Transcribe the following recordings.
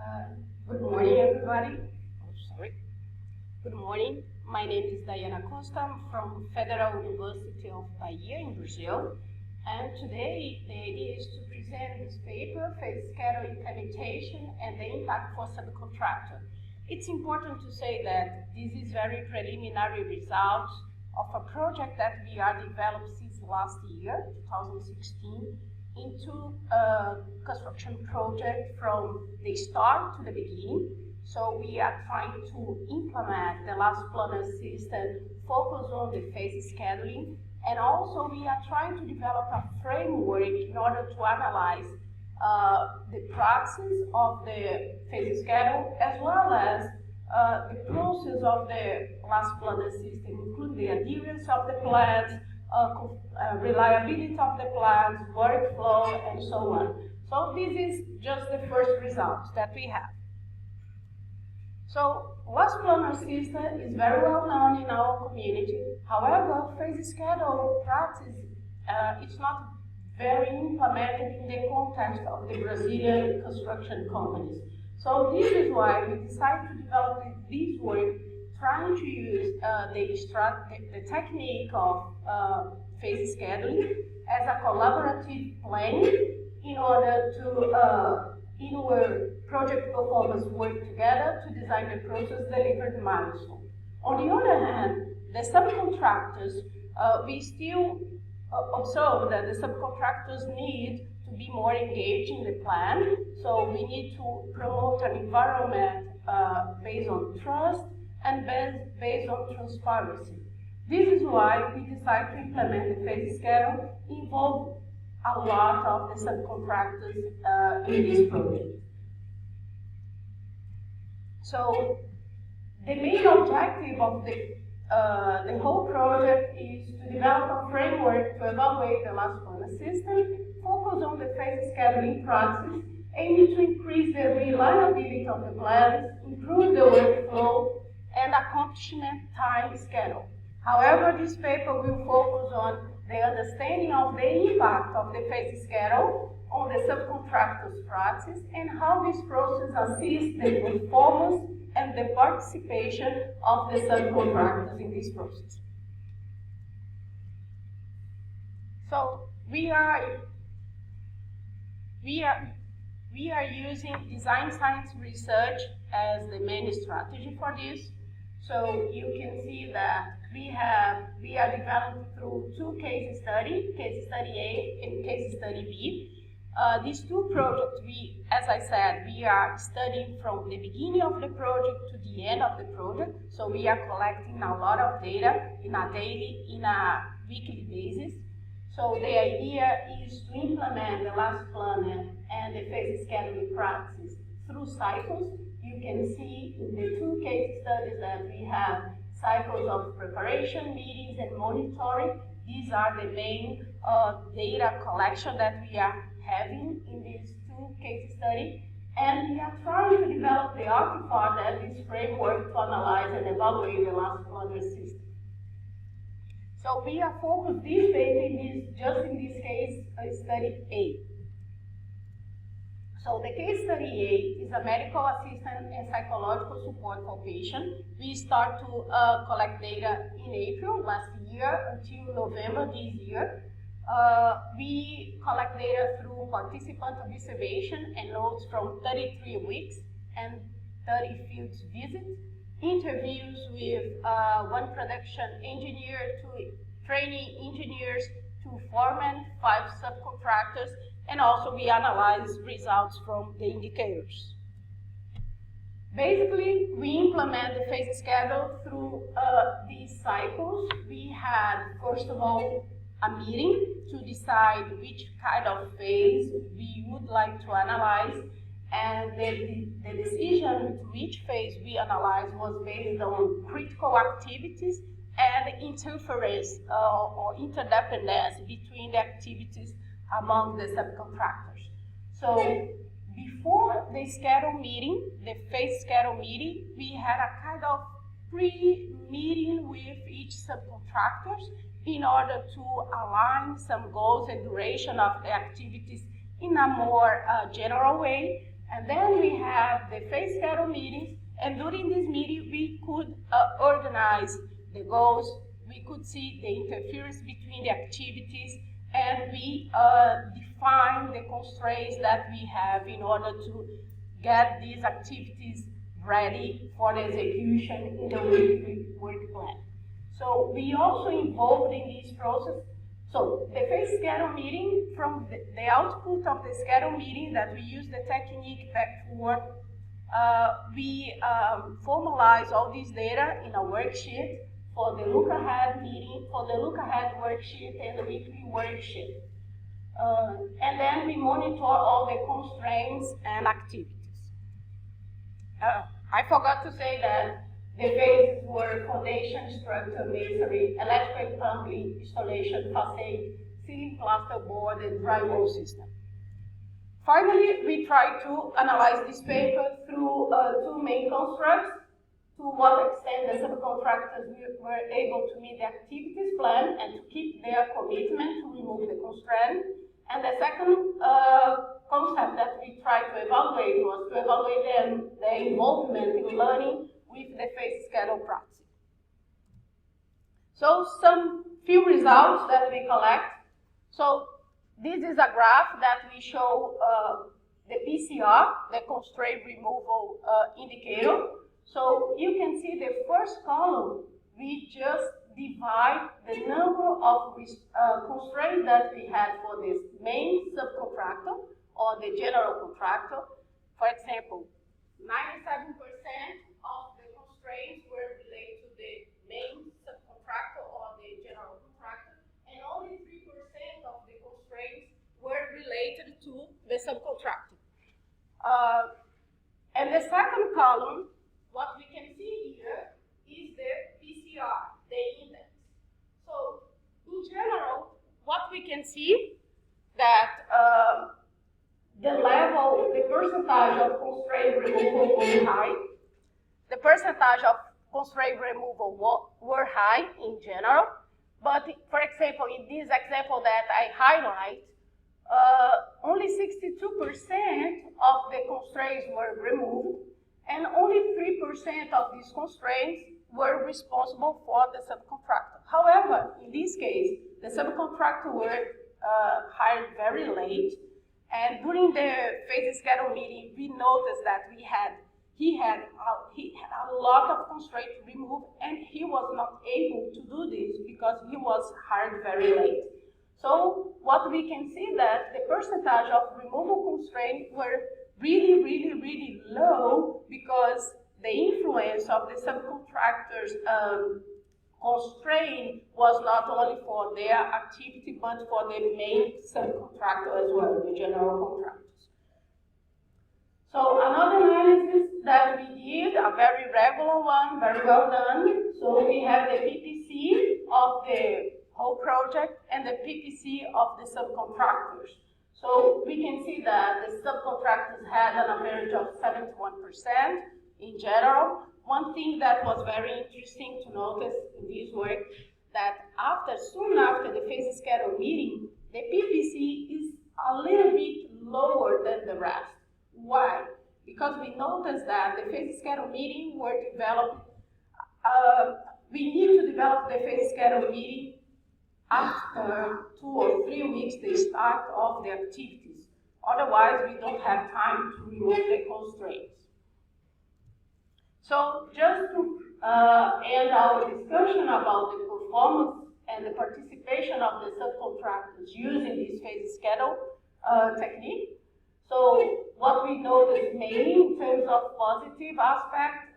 Good morning, everybody. Good morning. My name is Diana Costa. I'm from Federal University of Bahia in Brazil. And today, the idea is to present this paper, Phase Schedule Implementation and the Impact for Subcontractor. It's important to say that this is very preliminary results of a project that we are developed since last year, 2016, into a construction project from the start to the beginning. So we are trying to implement the last planner system, focus on the phase scheduling, and also we are trying to develop a framework in order to analyze the practice of the phase schedule as well as the process of the last planner system, including the adherence of the plans, reliability of the plans, workflow, and so on. So this is just the first results that we have. So last planner system is very well known in our community. However, phase schedule practice it's not very implemented in the context of the Brazilian construction companies. So this is why we decided to develop this work, trying to use the technique of phase scheduling as a collaborative planning in order to in our project performance work together to design the process delivered milestone. On the other hand, the subcontractors, we still observe that the subcontractors need to be more engaged in the plan. So we need to promote an environment based on trust and based on transparency. This is why we decided to implement the phase schedule, involve a lot of the subcontractors in this project. So the main objective of the whole project is to develop a framework to evaluate the last planner system, focus on the phase scheduling process, aiming to increase the reliability of the plans, improve the workflow, and accomplishment time schedule. However, this paper will focus on the understanding of the impact of the phase schedule on the subcontractor's practice and how this process assists the performance and the participation of the subcontractors in this process. So we are using design science research as the main strategy for this. So you can see that we are developing through two case studies, case study A and case study B. These two projects, as I said, we are studying from the beginning of the project to the end of the project. So we are collecting a lot of data in a weekly basis. So the idea is to implement the last planner and the phase scheduling practice through cycles. You can see in the two case studies that we have cycles of preparation, meetings, and monitoring. These are the main data collection that we are having in these two case studies. And we are trying to develop the artifact that this framework to analyze and evaluate the last planner system. So we are focused this paper just in this case study A. So the case study A is a medical assistant and psychological support for patients. We start to collect data in April last year until November this year. We collect data through participant observation and notes from 33 weeks and 30 field visits, interviews with one production engineer, 2 training engineers, 2 foremen, 5 subcontractors, and also we analyze results from the indicators. Basically, we implement the phase schedule through these cycles. We had, first of all, a meeting to decide which kind of phase we would like to analyze, and the decision to which phase we analyze was based on critical activities and interference or interdependence between the activities among the subcontractors. So before the schedule meeting, the phase schedule meeting, we had a kind of pre-meeting with each subcontractors in order to align some goals and duration of the activities in a more general way. And then we have the phase schedule meetings, and during this meeting we could organize the goals, we could see the interference between the activities, and we define the constraints that we have in order to get these activities ready for the execution in the weekly work plan. So we also involved in this process. So the phase schedule meeting, from the output of the schedule meeting that we use the technique back for, we formalize all this data in a worksheet for the look ahead meeting, for the look ahead worksheet and the weekly worksheet. And then we monitor all the constraints and activities. I forgot to say that the phases were foundation, structure, masonry, electrical plumbing, installation, facade, ceiling plasterboard, and drywall system. Finally, we tried to analyze this paper through two main constructs: to what extent the subcontractors were able to meet the activities plan and to keep their commitment to remove the constraint. And the second concept that we tried to evaluate was to evaluate their involvement in learning with the phase schedule practice. So some few results that we collect. So this is a graph that we show the PCR, the constraint removal indicator. So you can see the first column, we just divide the number of constraints that we had for this main subcontractor or the general contractor. For example, 97% of the constraints were related to the main subcontractor or the general contractor, and only 3% of the constraints were related to the subcontractor. And the second column, what we can see here is the PCR, the index. So, in general, what we can see that the level, the percentage of constraint removal was high. The percentage of constraint removal were high in general, but for example, in this example that I highlight, only 62% of the constraints were removed, and only 3% of these constraints were responsible for the subcontractor. However, in this case, the subcontractor were hired very late, and during the phase schedule meeting, we noticed that he had a lot of constraints removed, and he was not able to do this because he was hired very late. So what we can see that the percentage of removal constraints were really, really, really low, because the influence of the subcontractors' constraint was not only for their activity, but for the main subcontractor as well, the general contractors. So another analysis that we did, a very regular one, very well done. So we have the PPC of the whole project and the PPC of the subcontractors. So we can see that the subcontractors had an average of 71% in general. One thing that was very interesting to notice in this work, that soon after the phase schedule meeting, the PPC is a little bit lower than the rest. Why? Because we noticed that the phase schedule meeting were developed, we need to develop the phase schedule meeting after 2 or 3 weeks the start of the activities. Otherwise, we don't have time to remove the constraints. So just to end our discussion about the performance and the participation of the subcontractors using this phase schedule technique. So what we noticed mainly in terms of positive aspects,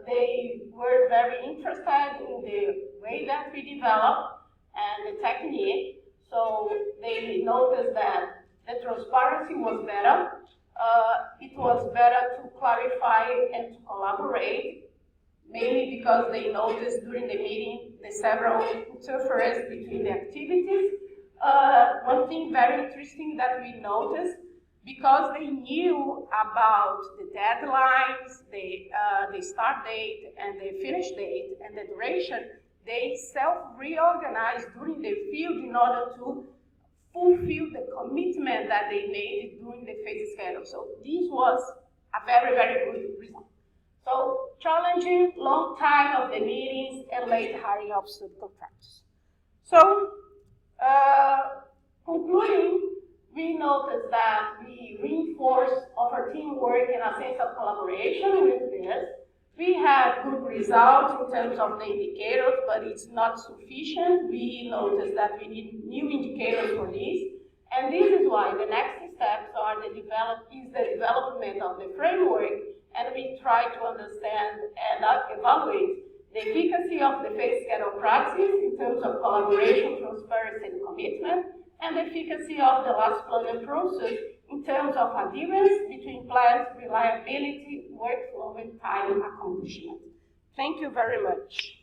they were very interested in the way that we developed and the technique. So they noticed that the transparency was better. It was better to clarify and to collaborate, mainly because they noticed during the meeting the several interferences between the activities. One thing very interesting that we noticed, because they knew about the deadlines, the start date and the finish date and the duration, they self-reorganized during the field in order to fulfill the commitment that they made during the phase schedule. So this was a very, very good result. So challenging, long time of the meetings, and late hiring of subcontractors. So concluding, we noticed that we reinforced our teamwork and a sense of collaboration with this. We had good results in terms of the indicators, but it's not sufficient. We noticed that we need new indicators for this. And this is why the next steps are the development of the framework, and we try to understand and evaluate the efficacy of the phase schedule practice in terms of collaboration, transparency, and commitment, and the efficacy of the last planning process in terms of adherence between plans, reliability, workflow, and time accomplishment. Thank you very much.